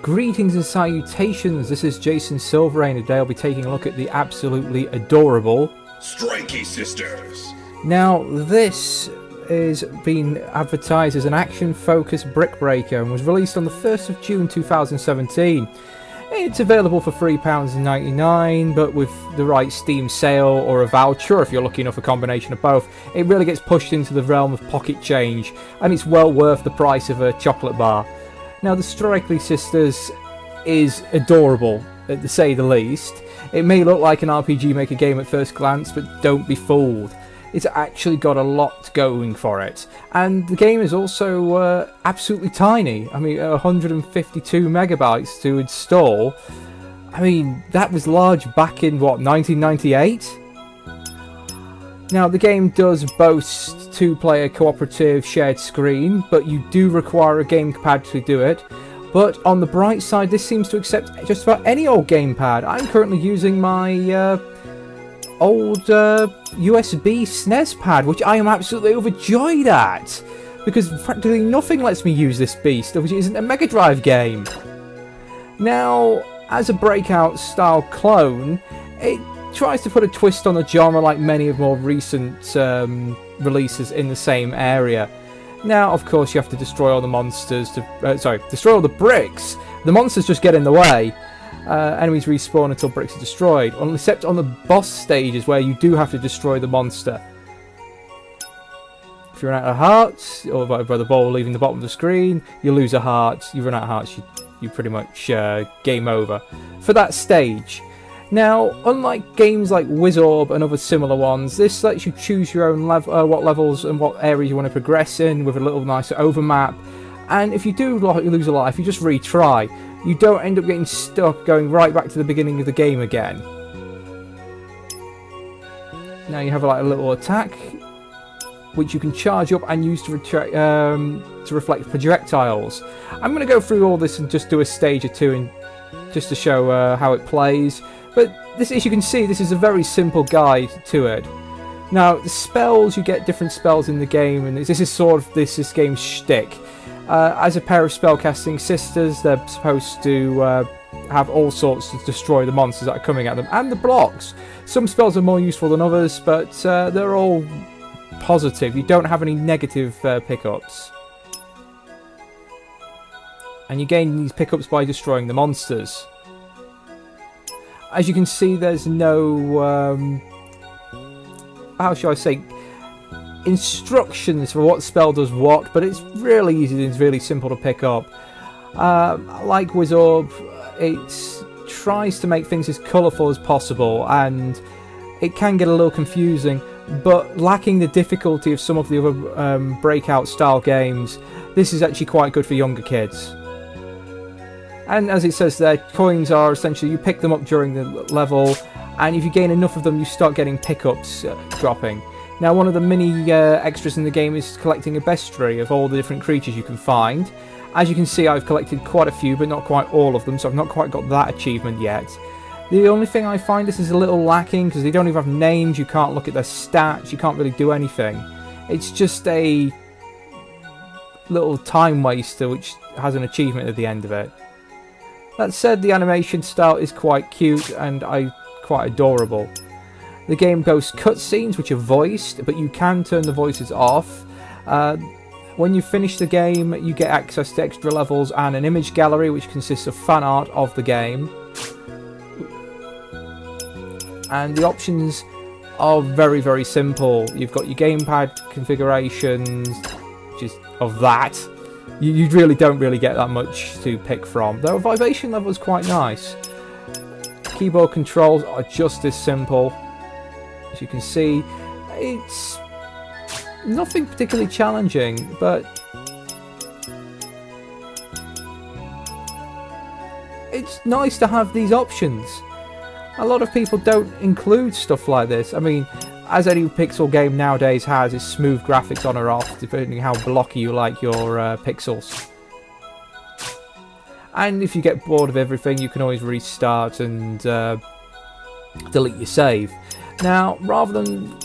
Greetings and salutations, this is Jason Silverain. Today I'll be taking a look at the absolutely adorable Strikey Sisters. Now this is being advertised as an action-focused brick breaker and was released on the 1st of June 2017. It's available for £3.99, but with the right Steam sale or a voucher, if you're lucky enough, a combination of both, it really gets pushed into the realm of pocket change, and it's well worth the price of a chocolate bar. Now, the Strikey Sisters is adorable, to say the least. It may look like an RPG Maker game at first glance, but don't be fooled. It's actually got a lot going for it. And the game is also absolutely tiny. I mean, 152 megabytes to install. I mean, that was large back in, what, 1998? Now, the game does boast two-player cooperative shared screen, but you do require a gamepad to do it. But on the bright side, this seems to accept just about any old gamepad. I'm currently using my old USB SNES pad, which I am absolutely overjoyed at, because practically nothing lets me use this beast, which isn't a Mega Drive game. Now, as a Breakout-style clone, it tries to put a twist on the genre like many of more recent releases in the same area. Now, of course, you have to destroy all the monsters to... destroy all the bricks! The monsters just get in the way. Enemies respawn until bricks are destroyed, except on the boss stages where you do have to destroy the monster. If you run out of hearts, or by the ball leaving the bottom of the screen, you lose a heart. You run out of hearts, you pretty much game over for that stage. Now, unlike games like Wizorb and other similar ones, this lets you choose your own what levels and what areas you want to progress in with a little nicer overmap. And if you do lose a life, you just retry. You don't end up getting stuck going right back to the beginning of the game again. Now you have like a little attack, which you can charge up and use to reflect projectiles. I'm going to go through all this and just do a stage or two, and just to show how it plays. But this, as you can see, this is a very simple guide to it. Now, the spells, you get different spells in the game, and this is sort of this game's shtick. As a pair of spellcasting sisters, they're supposed to have all sorts to destroy the monsters that are coming at them, and the blocks. Some spells are more useful than others, but they're all positive. You don't have any negative pickups. And you gain these pickups by destroying the monsters. As you can see, there's no, how shall I say, instructions for what spell does what, but it's really easy and it's really simple to pick up. Like Wizorb, it tries to make things as colourful as possible, and it can get a little confusing, but lacking the difficulty of some of the other Breakout style games, this is actually quite good for younger kids. And as it says there, coins are essentially, you pick them up during the level, and if you gain enough of them, you start getting pickups dropping. Now, one of the mini extras in the game is collecting a bestiary of all the different creatures you can find. As you can see, I've collected quite a few, but not quite all of them, so I've not quite got that achievement yet. The only thing I find this is a little lacking, because they don't even have names, you can't look at their stats, you can't really do anything. It's just a little time waster which has an achievement at the end of it. That said, the animation style is quite cute and quite adorable. The game boasts cutscenes which are voiced, but you can turn the voices off. When you finish the game, you get access to extra levels and an image gallery which consists of fan art of the game. And the options are very, very simple. You've got your gamepad configurations, just of that. You really don't get that much to pick from. The vibration level is quite nice. Keyboard controls are just as simple. As you can see, it's nothing particularly challenging, but it's nice to have these options. A lot of people don't include stuff like this. I mean, as any pixel game nowadays has, is smooth graphics on or off, depending how blocky you like your pixels. And if you get bored of everything, you can always restart and delete your save. Now, rather than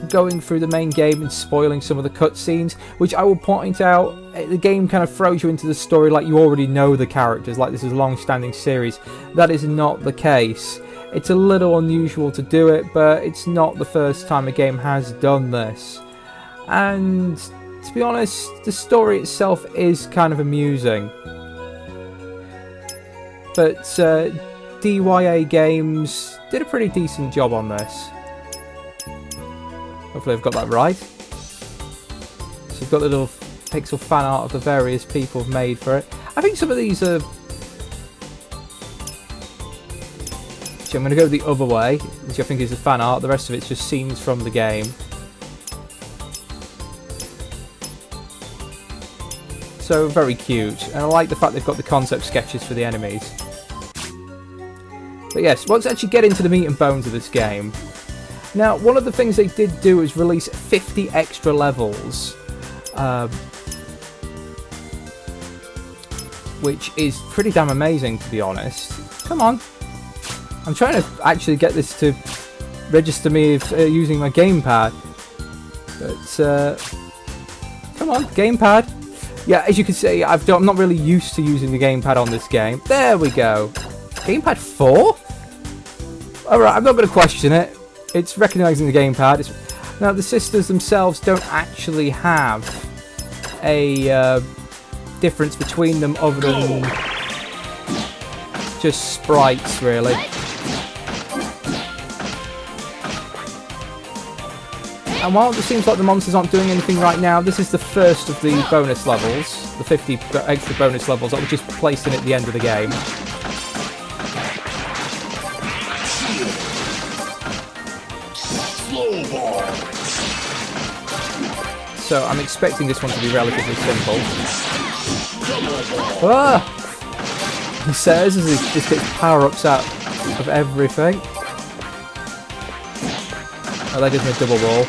going through the main game and spoiling some of the cutscenes, which I will point out, the game kind of throws you into the story like you already know the characters, like this is a long-standing series. That is not the case. It's a little unusual to do it, but it's not the first time a game has done this. And to be honest, the story itself is kind of amusing. But DYA Games did a pretty decent job on this. Hopefully I've got that right. So you've got the little pixel fan art of the various people have made for it. I think some of these are... Actually, I'm going to go the other way, which I think is the fan art. The rest of it's just scenes from the game. So very cute. And I like the fact they've got the concept sketches for the enemies. But yes, let's actually get into the meat and bones of this game. Now, one of the things they did do is release 50 extra levels, which is pretty damn amazing, to be honest. Come on. I'm trying to actually get this to register me using my gamepad. But, come on, gamepad. Yeah, as you can see, I'm not really used to using the gamepad on this game. There we go. Gamepad 4? Alright, I'm not going to question it. It's recognising the gamepad. Now, the sisters themselves don't actually have a difference between them other than just sprites, really. And while it seems like the monsters aren't doing anything right now, this is the first of the bonus levels, the 50 extra bonus levels that were just placed in at the end of the game. So I'm expecting this one to be relatively simple. Ah! He says as he just gets power-ups out of everything. Oh, that gives me a double ball.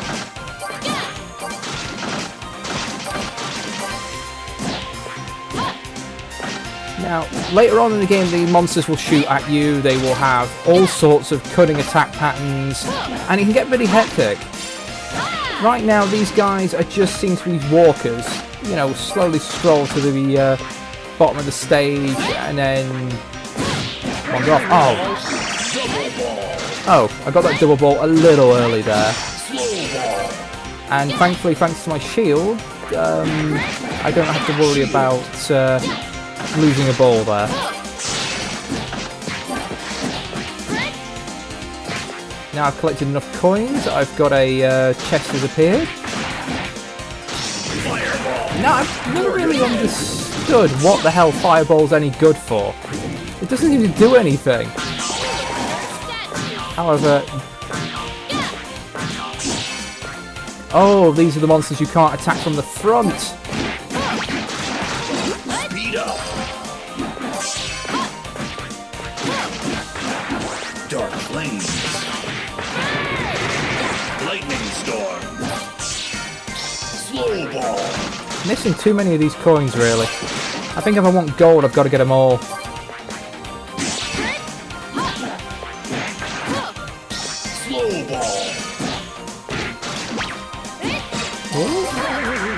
Now, later on in the game, the monsters will shoot at you, they will have all sorts of cunning attack patterns, and it can get pretty hectic. Right now, these guys just seem to be walkers, you know, slowly stroll to the bottom of the stage, and then wander off. Oh, I got that double ball a little early there. And thankfully, thanks to my shield, I don't have to worry about losing a ball there. Now I've collected enough coins, I've got a chest has appeared. Now I've never really understood what the hell Fireball's any good for. It doesn't seem to do anything. However... Oh, these are the monsters you can't attack from the front! Speed up. Dark flames. Lightning storm. Slow ball. Missing too many of these coins, really. I think if I want gold, I've got to get them all. Slow ball.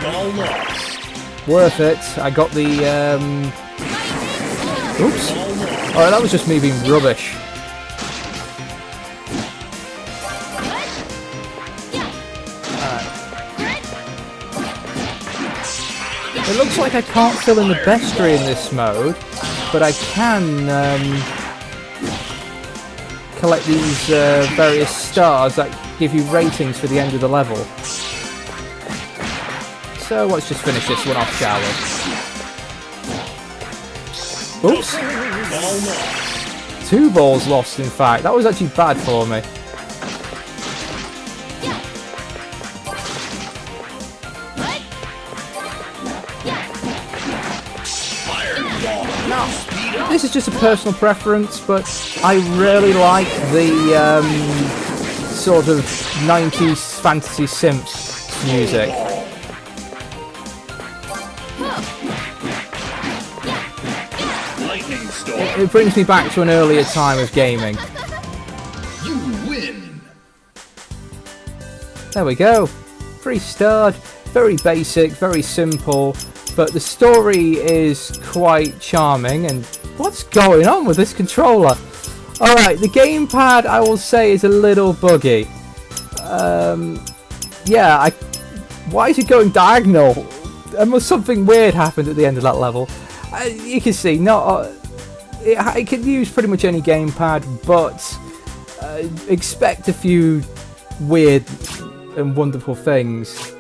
Ball lost. Worth it. I got the, Oops. Alright, that was just me being rubbish. It looks like I can't fill in the bestiary in this mode, but I can collect these various stars that give you ratings for the end of the level. So let's just finish this one off, shall we? Oops! 2 balls lost, in fact. That was actually bad for me. Now, this is just a personal preference, but I really like the sort of 90s fantasy synth music. It brings me back to an earlier time of gaming. You win. There we go. Pre-starred, very basic, very simple, but the story is quite charming. And what's going on with this controller? Alright, the gamepad I will say is a little buggy. Yeah, why is it going diagonal? Something weird happened at the end of that level. You can see, it can use pretty much any gamepad, but expect a few weird and wonderful things.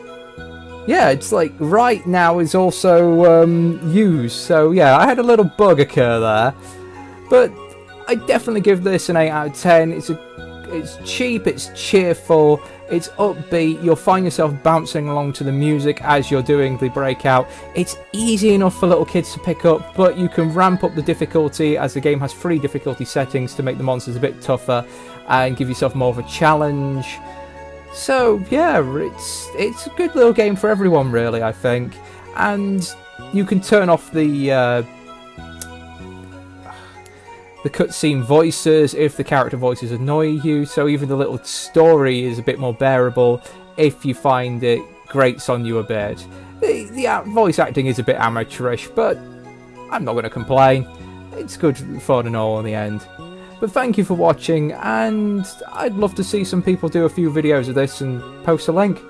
Yeah, it's like right now is also used, so yeah, I had a little bug occur there, but I definitely give this an 8 out of 10. It's cheap, it's cheerful, it's upbeat, you'll find yourself bouncing along to the music as you're doing the breakout. It's easy enough for little kids to pick up, but you can ramp up the difficulty as the game has 3 difficulty settings to make the monsters a bit tougher and give yourself more of a challenge. So yeah, it's a good little game for everyone really, I think. And you can turn off the cutscene voices if the character voices annoy you, so even the little story is a bit more bearable if you find it grates on you a bit. The voice acting is a bit amateurish, but I'm not going to complain. It's good fun and all in the end. But thank you for watching, and I'd love to see some people do a few videos of this and post a link.